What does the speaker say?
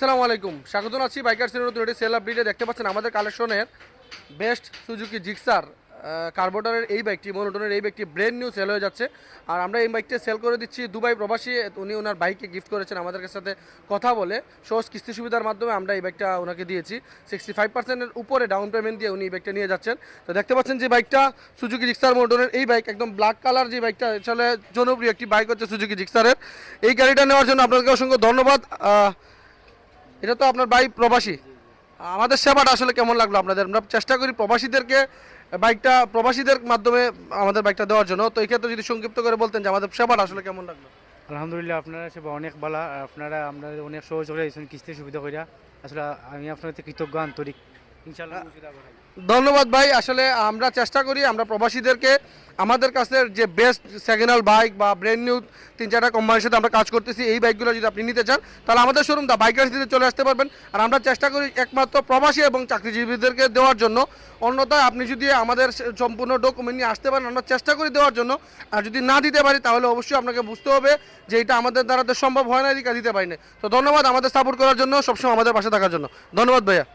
আসসালামু আলাইকুম, স্বাগত আছি বাইকার সিনের নতুন একটি সেল আপডেটে। দেখতে পাচ্ছেন আমাদের কালেকশনের বেস্ট সুজুকি জিক্সার কার্বোটারের এই বাইকটি, মনোটনের এই বাইকটি ব্র্যান্ড নিউ সেল হয়ে যাচ্ছে। আর আমরা এই বাইকটি সেল করে দিচ্ছি দুবাই প্রবাসী। উনি ওনার বাইকে গিফট করেছেন, আমাদের সাথে কথা বলে সহজ কিস্তি সুবিধার মাধ্যমে আমরা এই বাইকটা ওনাকে দিয়েছি। 65%-এর উপরে ডাউন পেমেন্ট দিয়ে উনি এই বাইকটা নিয়ে যাচ্ছেন। তো দেখতে পাচ্ছেন যে বাইকটা সুজুকি জিক্সার মনোটনের এই বাইক, একদম ব্ল্যাক কালার যে বাইকটা, আসলে জনপ্রিয় একটি বাইক হচ্ছে সুজুকি জিক্সারের। এই গাড়িটা নেওয়ার জন্য আপনাদেরকে অসংখ্য ধন্যবাদ। এটা তো আপনার ভাই প্রবাসী, আমাদের সেবাটা আসলে কেমন লাগলো আপনাদের? আমরা চেষ্টা করি প্রবাসীদেরকে বাইকটা প্রবাসীদের মাধ্যমে আমাদের বাইকটা দেওয়ার জন্য। তো এই ক্ষেত্রে যদি সংক্ষিপ্ত করে বলতেন যে আমাদের সেবাটা আসলে কেমন লাগলো? আলহামদুলিল্লাহ, আপনারা সেবা অনেক ভালো। আপনারা আমরা অনেক সহযোগিতা দিয়েছেন কিস্তির সুবিধা করিয়া। আসলে আমি আপনার কৃতজ্ঞ আন্তরিক। ইনশাআল্লাহ ধন্যবাদ ভাই। আসলে আমরা চেষ্টা করি আমরা প্রবাসীদেরকে আমাদের কাছে যে বেস্ট সেকেন্ড হ্যান্ড বাইক বা ব্র্যান্ড নিউ 3-4টা কোম্পানির সাথে আমরা কাজ করতেছি। এই বাইকগুলো যদি আপনি নিতে চান তাহলে আমাদের শোরুম দা বাইকার সিটিতে চলে আসতে পারবেন। আর আমরা চেষ্টা করি একমাত্র প্রবাসী এবং চাকরিজীবীদেরকে দেওয়ার জন্য। অন্যথায় আপনি যদি আমাদের সম্পূর্ণ ডকুমেন্ট নিয়ে আসতে পারেন, আমরা চেষ্টা করি দেওয়ার জন্য। আর যদি না দিতে পারি তাহলে অবশ্যই আপনাকে বুঝতে হবে যে এটা আমাদের দ্বারা তো সম্ভব হয় না, এদিকে দিতে পারি না। তো ধন্যবাদ আমাদের সাপোর্ট করার জন্য, সবসময় আমাদের পাশে থাকার জন্য। ধন্যবাদ ভাইয়া।